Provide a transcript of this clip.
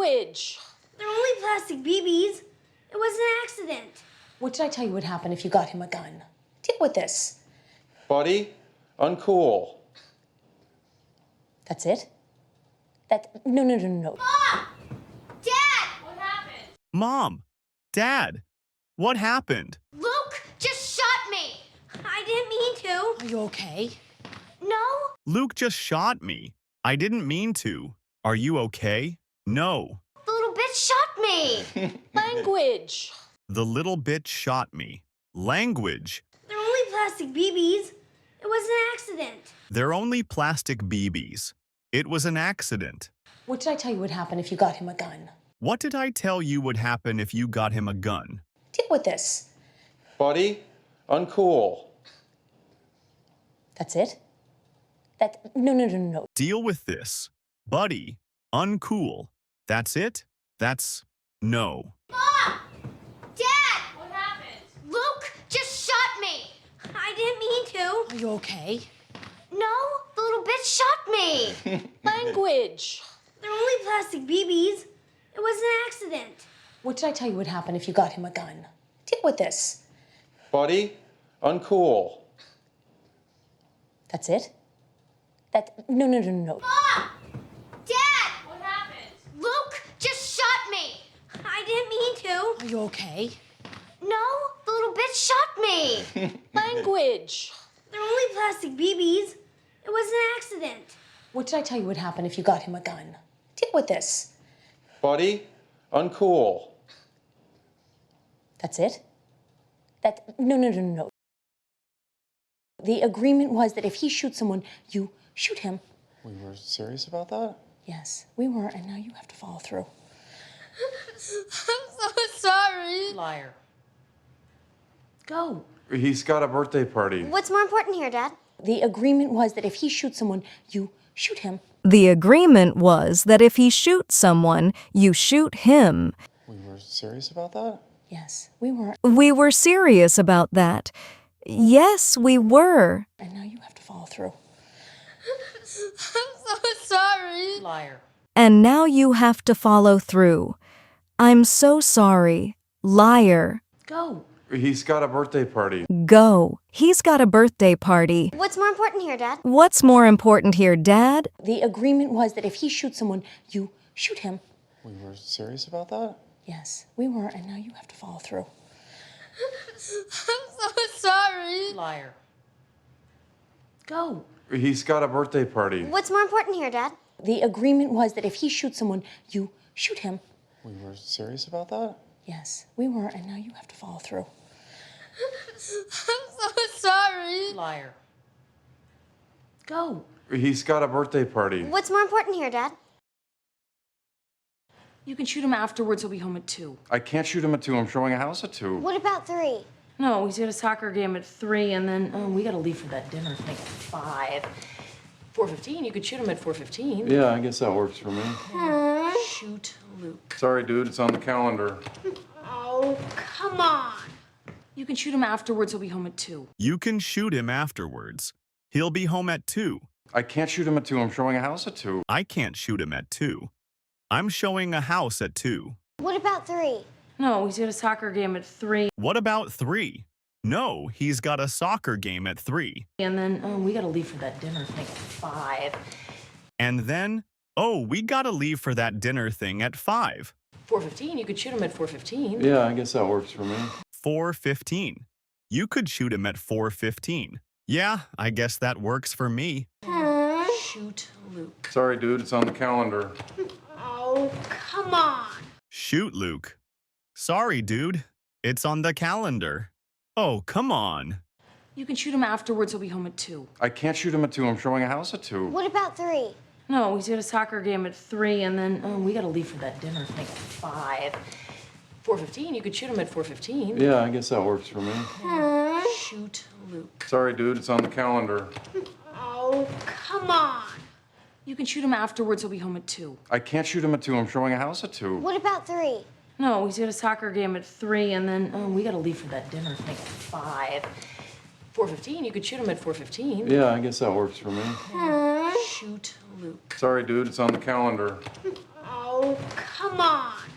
Language! They're only plastic BBs. It was an accident. What did I tell you would happen if you got him a gun? Deal with this. Buddy, uncool. That's it? No. Mom! Dad! What happened? Mom! Dad! What happened? Luke just shot me. I didn't mean to. Are you okay? No? Luke just shot me. I didn't mean to. Are you okay? No. The little bitch shot me. Language! The little bitch shot me. Language. They're only plastic BBs. It was an accident. They're only plastic BBs. It was an accident. What did I tell you would happen if you got him a gun? What did I tell you would happen if you got him a gun? Deal with this. Buddy, uncool. That's it? No. Deal with this. Buddy, uncool. That's it? That's no. Mom! Dad! What happened? Luke just shot me. I didn't mean to. Are you okay? No? The little bitch shot me. Language! They're only plastic BBs. It was an accident. What did I tell you would happen if you got him a gun? Deal with this. Buddy, uncool. That's it? No. Mom! Dad! What happened? Luke just shot me. I didn't mean to. Are you okay? No? The little bitch shot me. Language! They're only plastic BBs. It was an accident. What did I tell you would happen if you got him a gun? Deal with this. Buddy, uncool. That's it? No. The agreement was that if he shoots someone, you shoot him. We were serious about that? Yes, we were, and now you have to follow through. I'm so sorry. Liar. Go. He's got a birthday party. What's more important here, Dad? The agreement was that if he shoots someone, you shoot him. The agreement was that if he shoots someone, you shoot him. We were serious about that? Yes, we were, We were serious about that. Yes, we were. and now you have to follow through. I'm so sorry. Liar. And now you have to follow through. I'm so sorry. Liar. Go. He's got a birthday party. Go. He's got a birthday party. What's more important here, Dad? What's more important here, Dad? The agreement was that if he shoots someone, you shoot him. We were serious about that? Yes, we were, and now you have to follow through. I'm so sorry. Liar. Go. He's got a birthday party. What's more important here, Dad? The agreement was that if he shoots someone, you shoot him. We were serious about that? Yes, we were, and now you have to follow through. I'm so sorry. Liar. Go. He's got a birthday party. What's more important here, Dad? You can shoot him afterwards. He'll be home at 2. I can't shoot him at 2. I'm showing a house at 2. What about 3? No, he's got a soccer game at 3, and then we gotta leave for that dinner thing at 5. 4:15. You could shoot him at 4:15. Yeah, I guess that works for me. Shoot Luke. Sorry, dude, it's on the calendar. Oh, come on. You can shoot him afterwards. He'll be home at 2. You can shoot him afterwards. He'll be home at 2. I can't shoot him at 2. I'm showing a house at 2. I can't shoot him at 2. I'm showing a house at 2. What about 3? No, he's got a soccer game at 3, What about 3? No, he's got a soccer game at 3. and then we gotta leave for that dinner thing at 5. And then, we gotta leave for that dinner thing at 5. 4:15. You could shoot him at 4:15. Yeah, I guess that works for me. 4:15. You could shoot him at 4:15. Yeah, I guess that works for me. Shoot Luke. Sorry, dude, it's on the calendar. Oh, come on. Shoot, Luke. Sorry, dude. It's on the calendar. Oh, come on. You can shoot him afterwards. He'll be home at 2. I can't shoot him at 2. I'm showing a house at 2. What about 3? No, he's got a soccer game at 3, and then we gotta leave for that dinner thing at 5. 4:15. You could shoot him at 4:15. Yeah, I guess that works for me. Shoot Luke. Sorry, dude, it's on the calendar. Oh, come on. You can shoot him afterwards. He'll be home at 2. I can't shoot him at 2. I'm showing a house at 2. What about 3? No, he's got a soccer game at 3, and then we gotta leave for that dinner thing at 5. 4:15. You could shoot him at 4:15. Yeah, I guess that works for me. Shoot Luke. Sorry, dude, it's on the calendar. Oh, Oh, come on.